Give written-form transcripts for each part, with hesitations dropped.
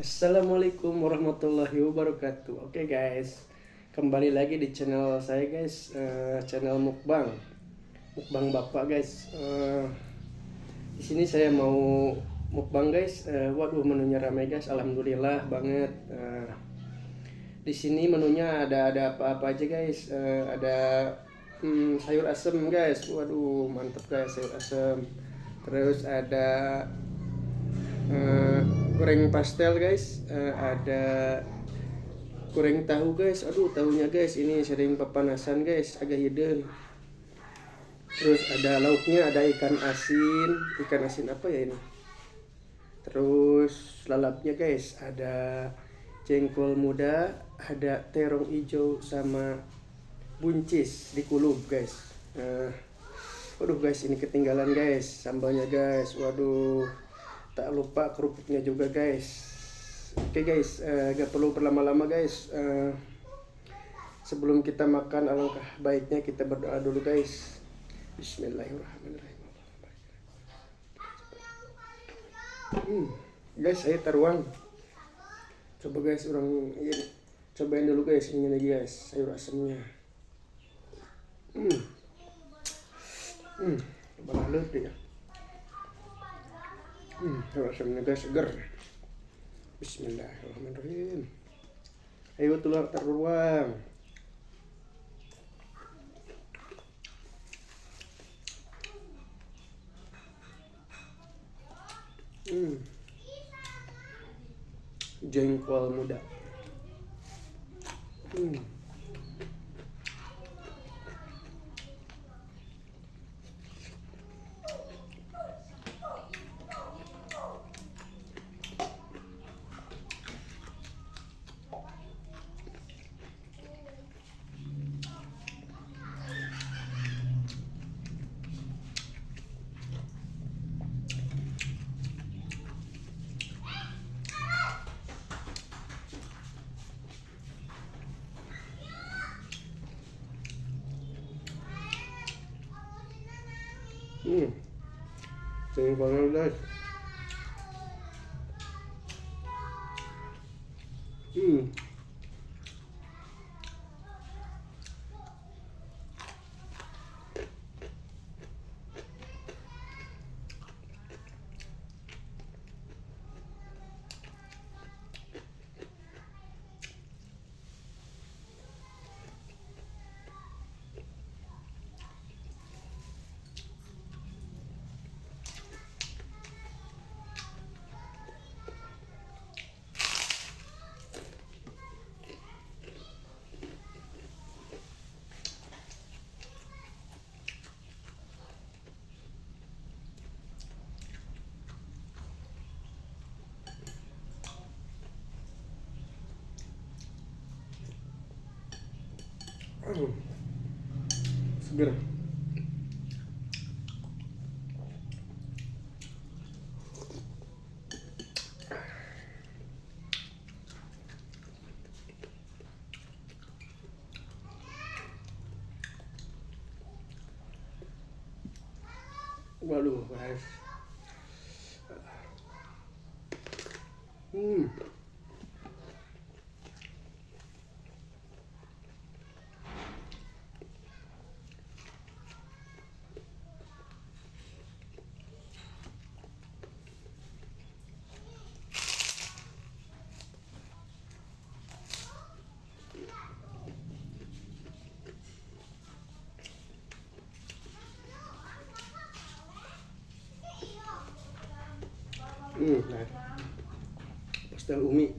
Assalamualaikum warahmatullahi wabarakatuh. Oke guys, kembali lagi di channel saya guys, channel mukbang bapak guys. Di sini saya mau mukbang guys. Waduh, menunya ramai guys, alhamdulillah banget. Di sini menunya ada apa-apa aja guys. Ada sayur asem guys. Waduh, mantap guys, sayur asem. Terus ada goreng pastel guys, ada goreng tahu guys. Aduh, tahunya guys ini sering pepanasan guys, agak hidden. Terus ada lauknya, ada ikan asin apa ya ini. Terus lalapnya guys, ada jengkol muda, ada terong hijau sama buncis dikulub guys. Waduh guys, ini ketinggalan guys sambalnya guys. Waduh, tak lupa kerupuknya juga guys. Oke guys, gak perlu berlama-lama guys. Sebelum kita makan, alangkah baiknya kita berdoa dulu guys. Bismillahirrahmanirrahim. Guys, saya taruhan. Coba guys, ini cobain dulu guys, ini lagi guys, sayur asemnya. Balalut ya. Rasanya guys seger. Bismillahirrahmanirrahim. Ayo telur teruang. Jengkol muda. Jengkolnya guys. Seger. Waduh guys. Nah, pastel umi.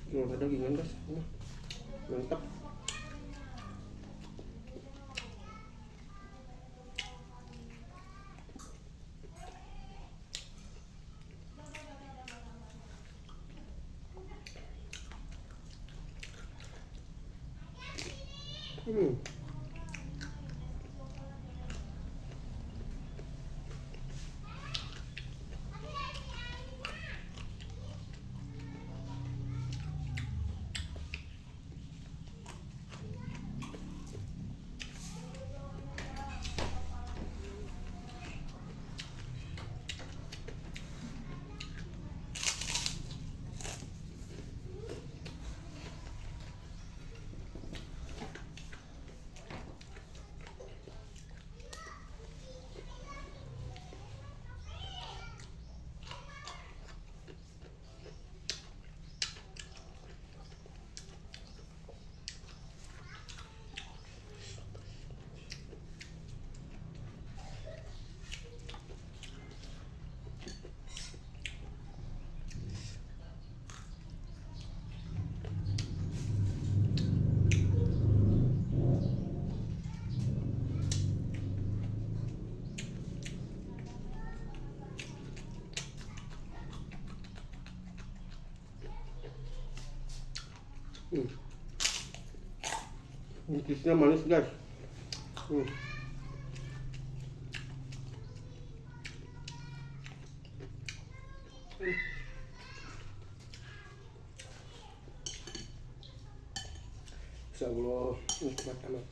Ada dagingan guys. Mantap. Cheese-nya manis guys. Insya Allah nikmat amat.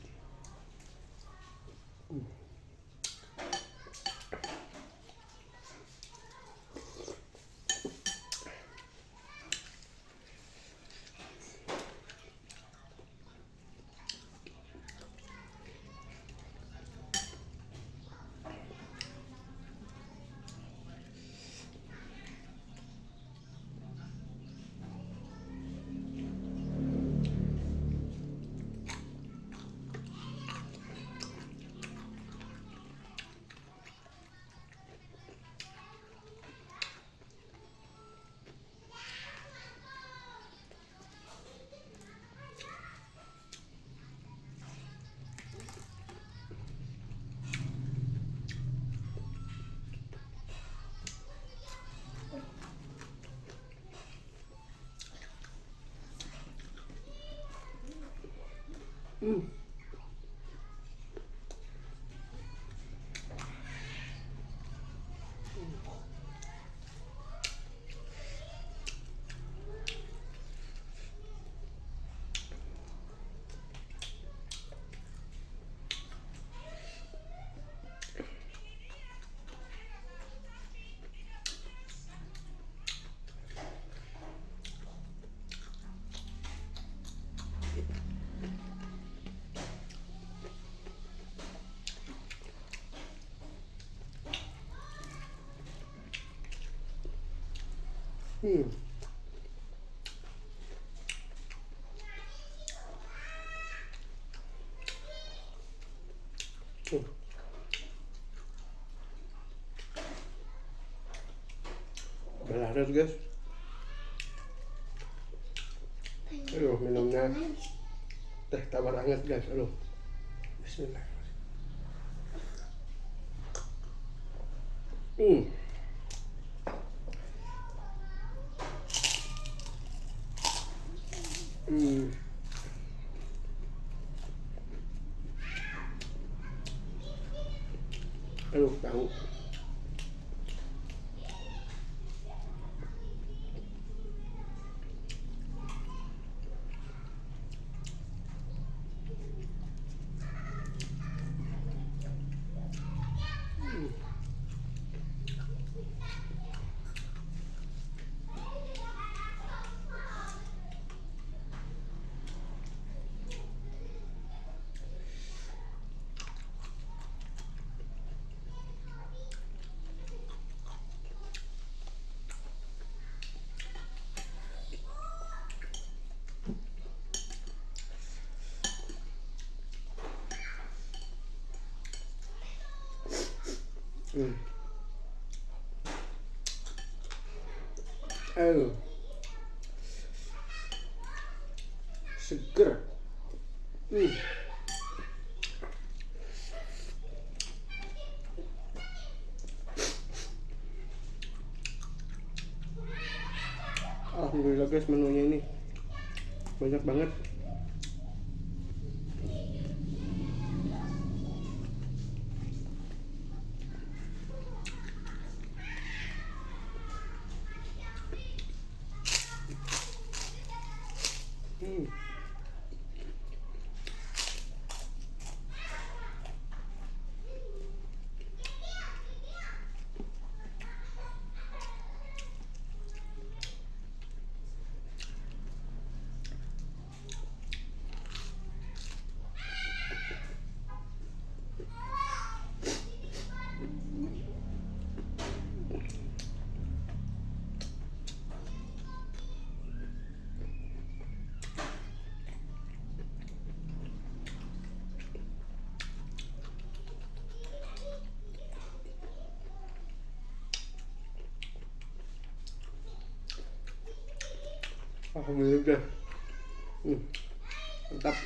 Belaras guys. Aduh, minumnya teh tawar hangat guys. Aduh, Bismillah. Aduh, tahu. Oh, seger. Alhamdulillah guys, menunya ini banyak banget. Alhamdulillah. Mantap.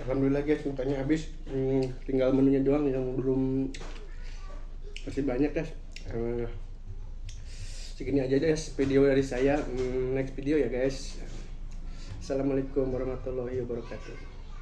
Alhamdulillah guys, mukanya habis. Tinggal menunya doang yang belum, masih banyak guys. Segini aja guys video dari saya. Next video ya guys. Assalamualaikum warahmatullahi wabarakatuh.